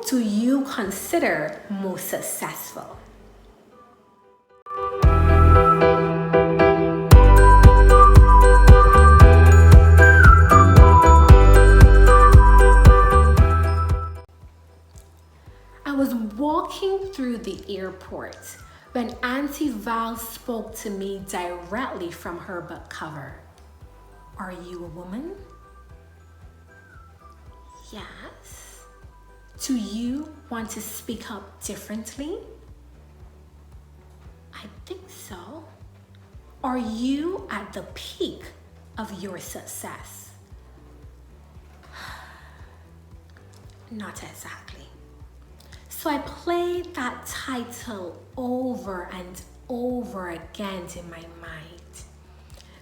do you consider most successful? I was walking through the airport when Auntie Val spoke to me directly from her book cover. Are you a woman? Yes. Do you want to speak up differently? I think so. Are you at the peak of your success? Not exactly. So I played that title over and over again in my mind.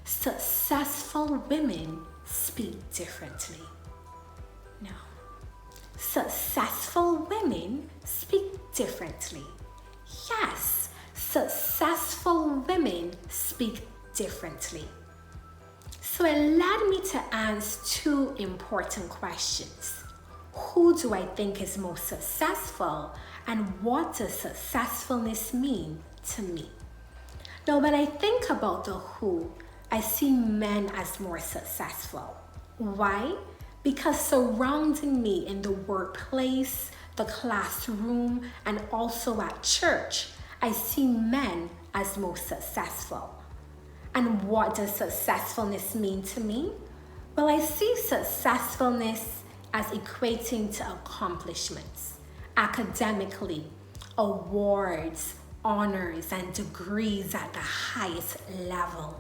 Successful women speak differently. No. Successful women speak differently. Yes, successful women speak differently. So it led me to ask two important questions. Who do I think is most successful, and what does successfulness mean to me? Now, when I think about the who, I see men as more successful. Why? Because surrounding me in the workplace, the classroom, and also at church, I see men as most successful. And what does successfulness mean to me? Well, I see successfulness as equating to accomplishments, academically, awards, honors, and degrees at the highest level.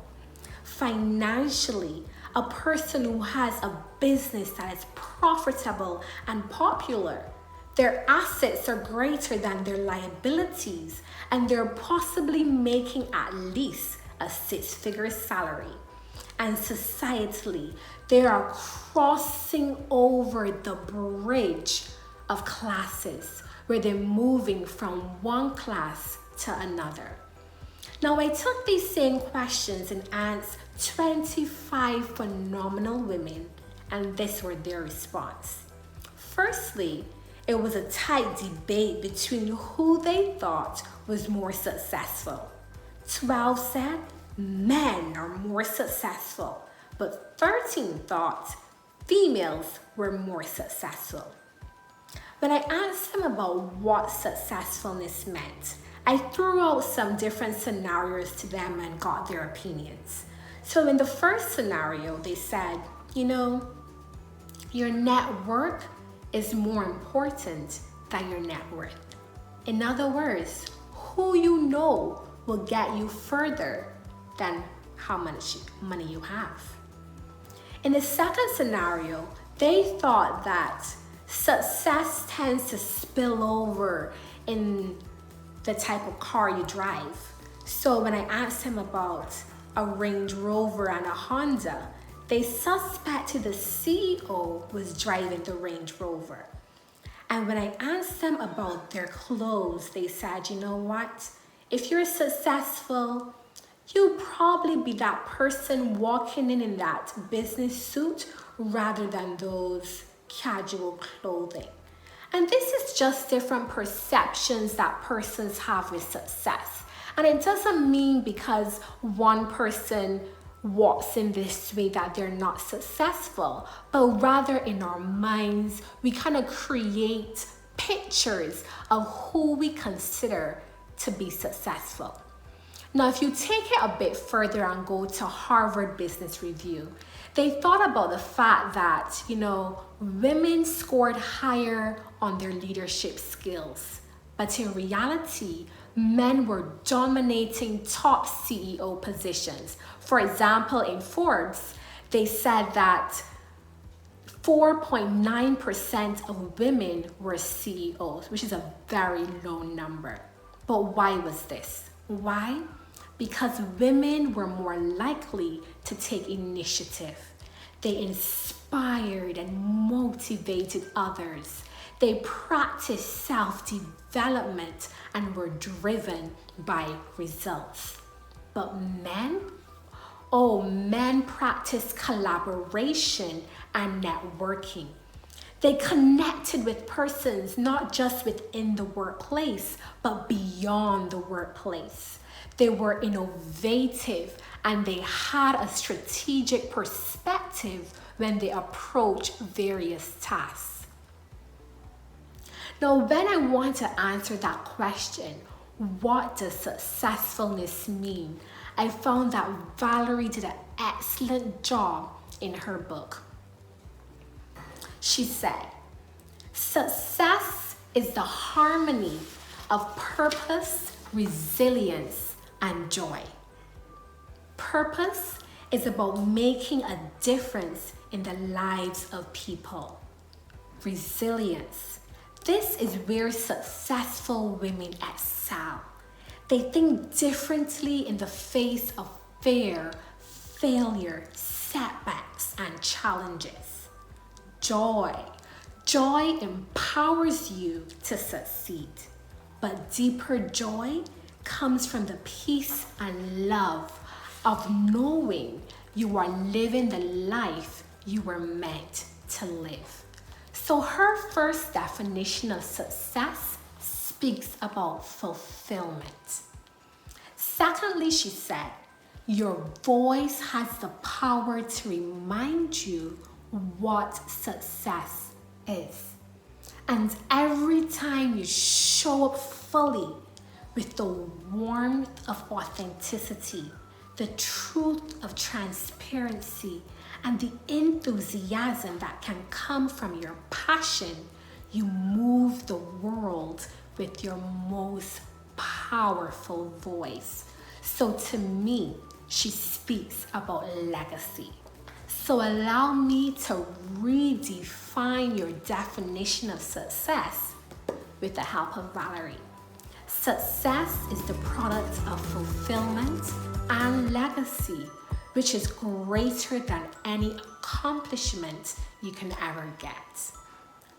Financially, a person who has a business that is profitable and popular. Their assets are greater than their liabilities, and they're possibly making at least a six-figure salary. And societally, they are crossing over the bridge of classes where they're moving from one class to another. Now, I took these same questions and asked 25 phenomenal women, and this were their response. Firstly, it was a tight debate between who they thought was more successful. 12 said men are more successful, but 13 thought females were more successful. When I asked them about what successfulness meant, I threw out some different scenarios to them and got their opinions. So in the first scenario, they said, your network is more important than your net worth. In other words, who you know will get you further than how much money you have. In the second scenario, they thought that success tends to spill over in the type of car you drive. So when I asked him about a Range Rover and a Honda, they suspected the CEO was driving the Range Rover. And when I asked them about their clothes, they said, you know what? If you're successful, you'll probably be that person walking in that business suit rather than those casual clothing. And this is just different perceptions that persons have with success. And it doesn't mean because one person walks in this way that they're not successful, but rather in our minds, we kind of create pictures of who we consider to be successful. Now, if you take it a bit further and go to Harvard Business Review, they thought about the fact that, women scored higher on their leadership skills. But in reality, men were dominating top CEO positions. For example, in Forbes, they said that 4.9% of women were CEOs, which is a very low number. But why was this? Why? Because women were more likely to take initiative. They inspired and motivated others. They practiced self-development and were driven by results. But men? Men practice collaboration and networking. They connected with persons not just within the workplace, but beyond the workplace. They were innovative and they had a strategic perspective when they approached various tasks. Now, when I want to answer that question, what does successfulness mean? I found that Valorie did an excellent job in her book. She said, success is the harmony of purpose, resilience, and joy. Purpose is about making a difference in the lives of people. Resilience. This is where successful women excel. They think differently in the face of fear, failure, setbacks, and challenges. Joy. Joy empowers you to succeed. But deeper joy comes from the peace and love of knowing you are living the life you were meant to live. So her first definition of success speaks about fulfillment. Secondly, she said, your voice has the power to remind you what success is. And every time you show up fully with the warmth of authenticity, the truth of transparency, and the enthusiasm that can come from your passion, you move the world with your most powerful voice. So to me, she speaks about legacy. So allow me to redefine your definition of success with the help of Valorie. Success is the product of fulfillment and legacy, which is greater than any accomplishment you can ever get.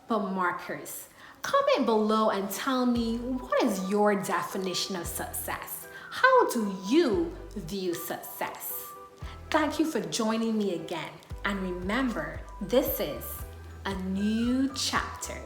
But markers, comment below and tell me, what is your definition of success? How do you view success? Thank you for joining me again. And remember, this is a new chapter.